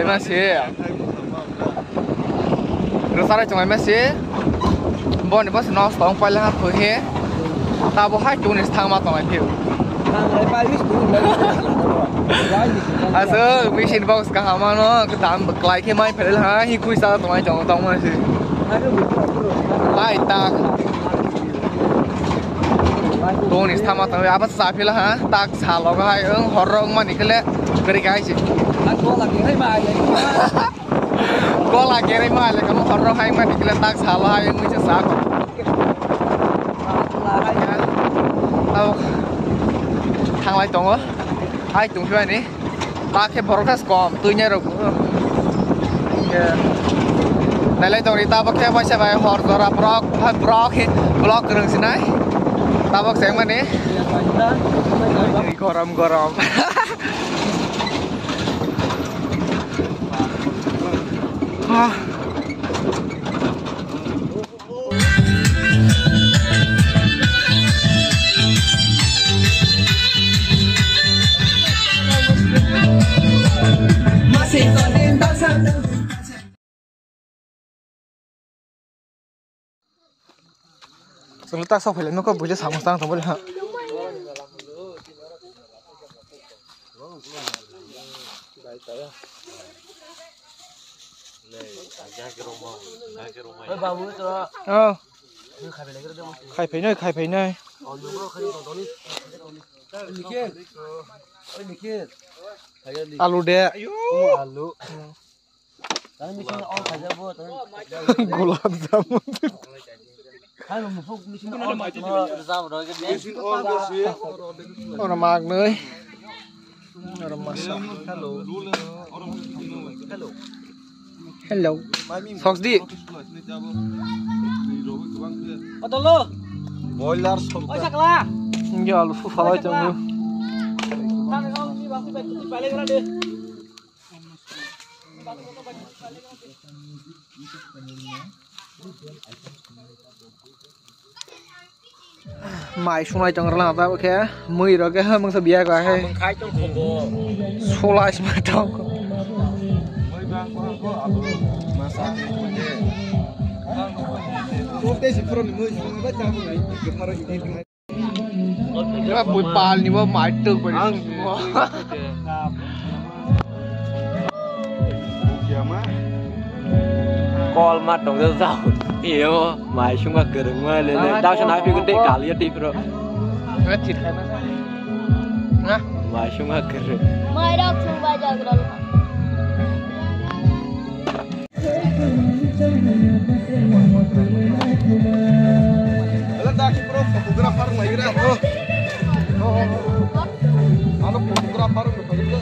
masih. Resara cuma masih. Bon ni pas nos tong pai lang phu he. Ta bo hai tu ni thang ma tong ai phiu. Asa machine box ka ha ma no ka tam klai ke mai phel ha hi kui sa tong ai chong tong ma si. Lai ta. Tu ni thang ma tong ai apa sa phil ha. Tak sa lo ka hai horong ma ni ke le kari kai si. Có là cái này mà là cái món rau hay mà đi lên tác xả lo hay mới cho xả còn tao thằng lại tung á hai tung chơi này ta cái broadcast com tôi nhớ rồi này lại tung đi ta bắt cái vai xe vai hot rồi block rừng xin này ta bắt sáng mà này gorom masih còn đau sang Selalu tak sok film kau boleh sama sang tak boleh ha. Khai phải nơi. Alu deh. Alu. Gulab jamun. Orang mak nơi. Orang masak. Hello. Fox di. Atau lo? Boiler Oh saklah. Ya lu falai tunggu. Kan kau ni waktu balik mana deh? Mày xuống lại trong làm tao cái mười rồi cái hơn mừng sao bia quá hay. Mừng khai trong khổ bò. Xuống lại mà trong. Cái bụi pal ni mà mãi được vậy. Call mặt trong giờ giàu hiểu mày xuống mà cửa đừng mà lên đau cho nói vì cái đệ cả liên đi rồi. Cái thịt hay mà. Hả? Mày xuống mà cửa. Mày đâu xuống bao giờ rồi. Letak bro fotografer lagi dah. Kalau fotografer berbeda.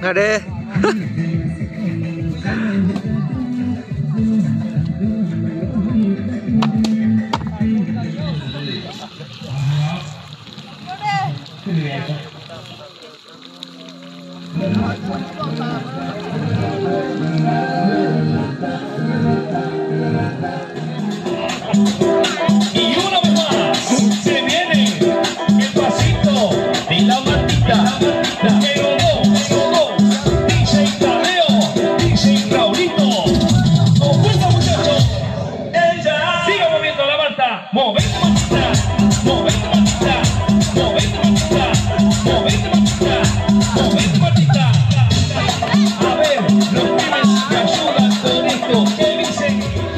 Nggak deh. Y una vez más se viene el pasito de la Martita, que rodó, DJ Tadeo, DJ Raulito. Con fuerza muchachos, ella sigue moviendo la Marta, movete Martita, movete Martita, movete Martita, movete Martita, movete Martita. A ver, los pibes que ayudan con esto, ¿qué dicen?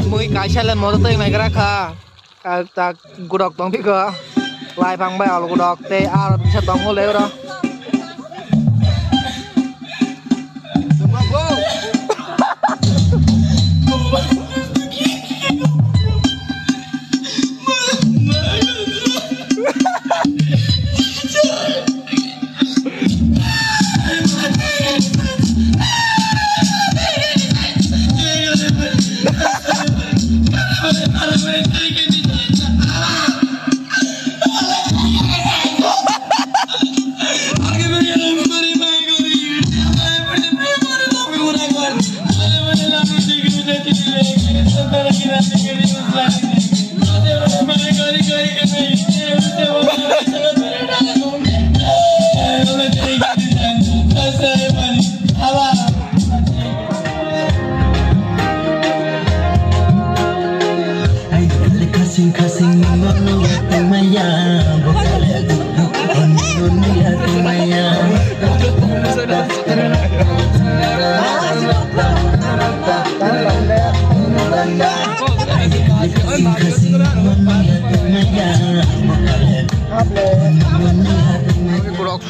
Mui cái xe lên mô tô này cái ra taกูดอกตองพี่ก็ลายพังไปเอากูดอกเตะอาร์ชัดตองกูเร็วเนาะ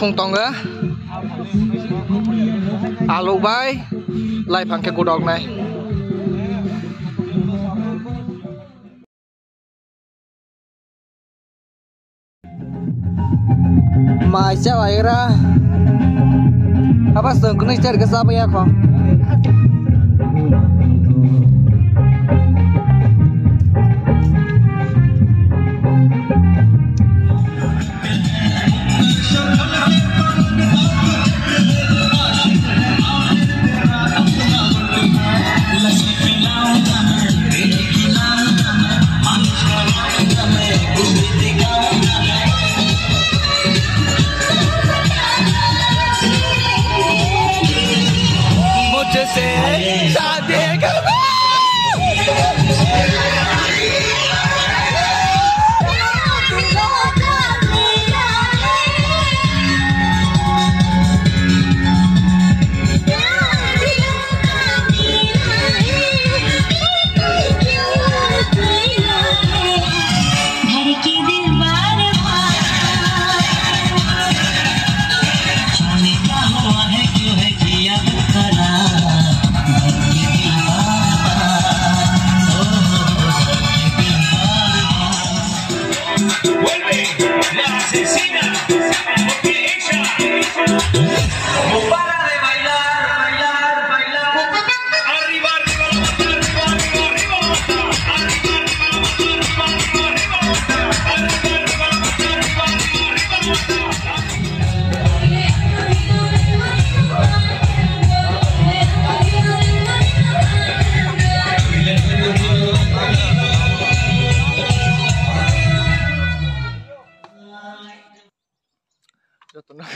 thung tonga alu bay lai phang ke gudok này mai sao vậy ra apa sừng cũng chơi cái sao bây giờ không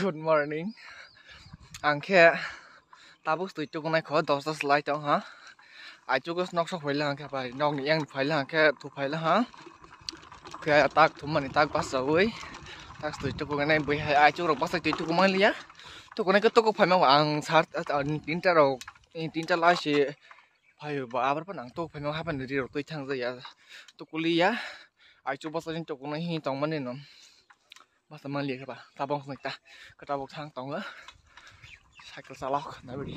Good morning. Ang khe tabuk tu chuk nai kho 10 slide chong ha. Ai chuk nok sok phai lang khe bai nok ni yang phai lang khe thu phai la ha. Khe tak thum mani tak pas oi. Tak tu chuk nai bui hai ai chuk rok pas tu chuk mai lia. Tu ko nai ko to ko phai ma ang sar tin ta rok tin ta lai si phai ba abar pan ang to phai ma ha pan ri rok tu thang za ya. Tu ko lia ai chuk pas jin chuk nai hi tong man ni no. Masa man lihat apa? Tabung semesta, ketabung tang tong lah. Cycle salok, nabi di.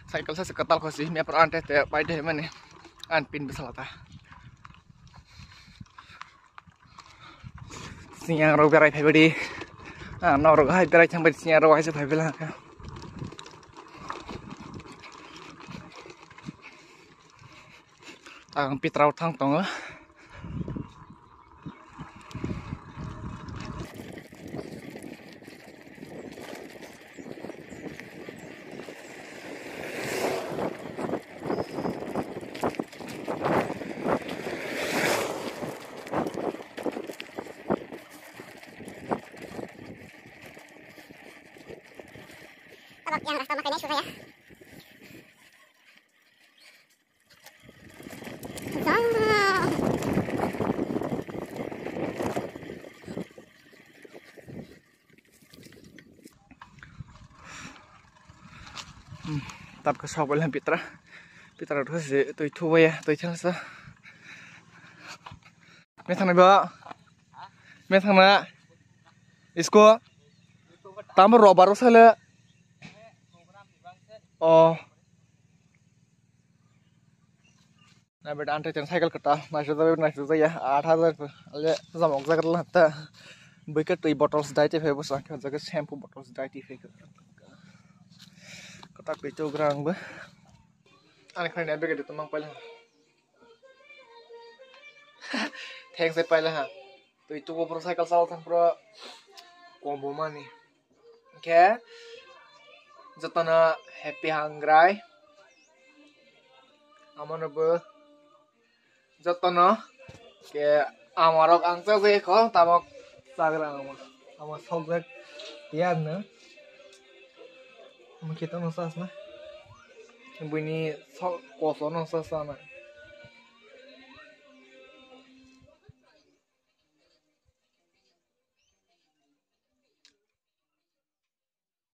Cycle saya seketal kau sih, miap peran teh pai deh mana? An pin besar ta. Siang rau berai pai bedi. Nor rau hai berai cang bedi siang rau hai se pai belang. Tang pitrau tang tong lah. Yang rasa makannya susah ya. Tap ke shop lah Pitra tu sih tu itu ya tu chang sa. Mesang na ba? Mesang na. Isko. Tamar robar usale. Oh, nah betul ante jangan cycle kereta, masih ya, 8,000 aja sama orang zakat lah, ta, bukan tuh bottles diet fake bos, kan zakat shampoo bottles diet fake, ketak becu gerang bah, aneh kan nabi gitu mang paling, thanks saya paling ha, tuh itu gua pro cycle salah sang pro combo mana nih, oke. Jatana happy hangrai amana be jatana ke amarok angsa se ko tamok sagra ama sogak tian na kita no sas na buni so ko so no sas na